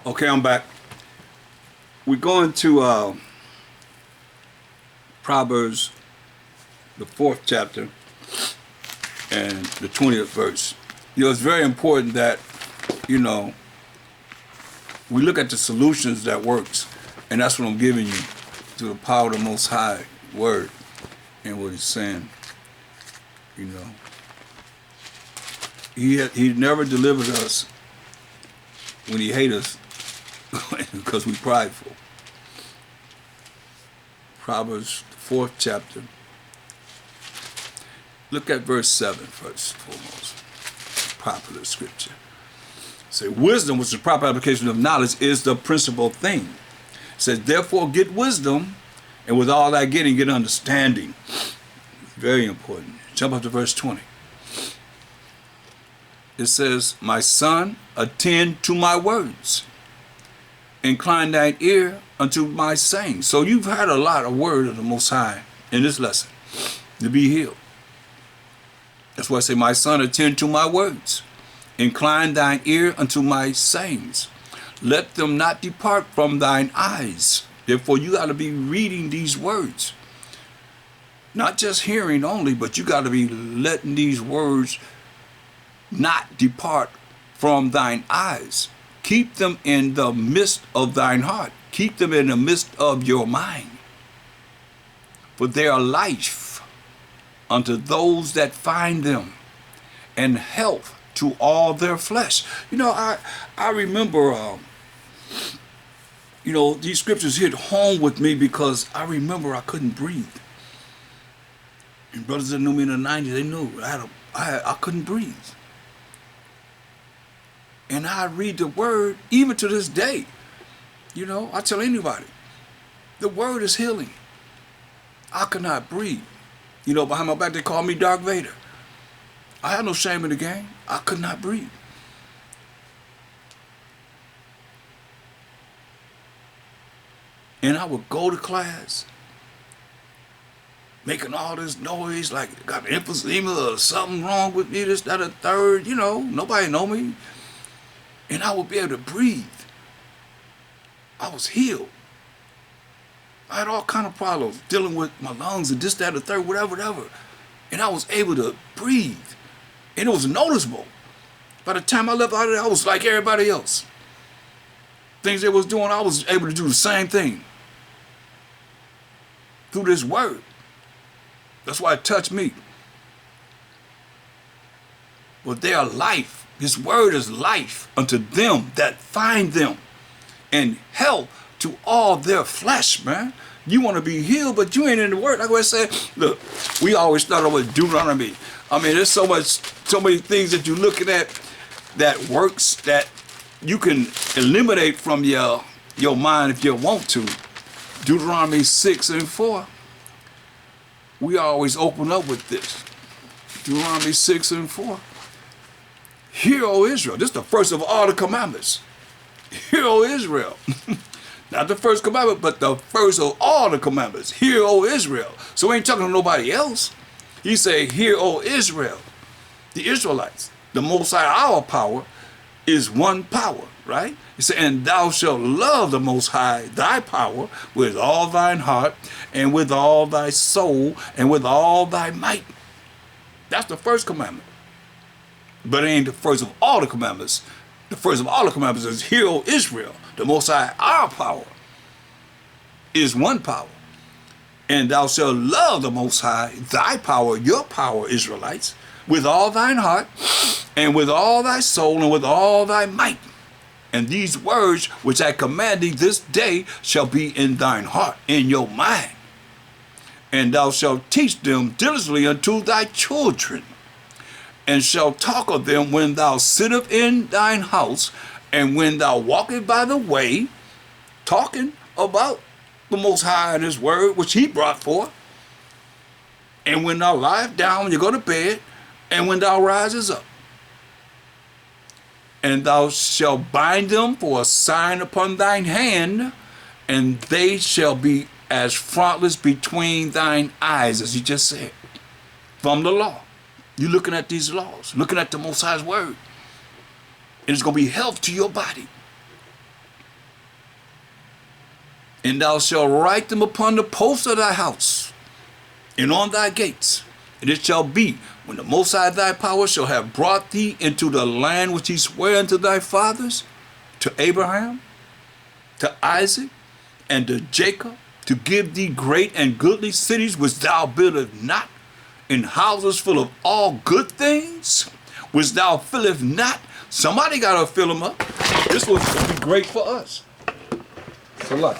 Okay, I'm back. We're going to Proverbs, the 4th chapter, and the 20th verse. It's very important that, we look at the solutions that works, and that's what I'm giving you through the power of the Most High Word and what He's saying. He never delivered us when He hated us because we're prideful. Proverbs, the 4th chapter. Look at verse 7 first and foremost. Popular scripture. Say, wisdom, which is the proper application of knowledge, is the principal thing. It says, therefore get wisdom, and with all that getting, get understanding. Very important. Jump up to verse 20. It says, my son, attend to my words. Incline thine ear unto my saying. So you've had a lot of word of the Most High in this lesson to be healed. That's why I say, my son, attend to my words. Incline thine ear unto my sayings. Let them not depart from thine eyes. Therefore, you got to be reading these words. Not just hearing only, but you got to be letting these words not depart from thine eyes. Keep them in the midst of thine heart. Keep them in the midst of your mind. For they are life unto those that find them, and health to all their flesh. I remember, these scriptures hit home with me because I remember I couldn't breathe. And brothers that knew me in the 90s, they knew I couldn't breathe. And I read the word, even to this day. I tell anybody, the word is healing. I could not breathe. Behind my back, they call me Dark Vader. I had no shame in the game. I could not breathe. And I would go to class, making all this noise, like got emphysema or something wrong with me, this, that, or third. Nobody know me. And I would be able to breathe. I was healed. I had all kind of problems dealing with my lungs and this, that, or third, whatever. And I was able to breathe. And it was noticeable. By the time I left out of there, I was like everybody else. Things they was doing, I was able to do the same thing. Through this word. That's why it touched me. But they are life. His word is life unto them that find them, and health to all their flesh, man. You want to be healed, but you ain't in the word. Like I said, look, we always start off with Deuteronomy. There's so many things that you're looking at that works that you can eliminate from your mind if you want to. Deuteronomy 6 and 4. We always open up with this. Deuteronomy 6 and 4. Hear, O Israel. This is the first of all the commandments. Hear, O Israel. Not the first commandment, but the first of all the commandments. Hear, O Israel. So he ain't talking to nobody else. He say, hear, O Israel. The Israelites. The Most High, our power, is one power, right? He said, and thou shalt love the Most High, thy power, with all thine heart, and with all thy soul, and with all thy might. That's the first commandment. But it ain't the first of all the commandments. The first of all the commandments is, hear, O Israel. The Most High, our power, is one power. And thou shalt love the Most High, thy power, your power, Israelites, with all thine heart, and with all thy soul, and with all thy might. And these words which I command thee this day shall be in thine heart, in your mind. And thou shalt teach them diligently unto thy children, and shalt talk of them when thou sittest in thine house, and when thou walkest by the way, talking about the Most High and His word, which He brought forth. And when thou liest down, when you go to bed, and when thou rises up. And thou shalt bind them for a sign upon thine hand, and they shall be as frontlets between thine eyes, as He just said, from the law. You're looking at these laws, looking at the Most High's word. And it's going to be health to your body. And thou shalt write them upon the posts of thy house, and on thy gates. And it shall be, when the Most High thy power shall have brought thee into the land which he sware unto thy fathers, to Abraham, to Isaac, and to Jacob, to give thee great and goodly cities which thou buildest not, and houses full of all good things, which thou fillest not. Somebody got to fill them up. This will be great for us. So look.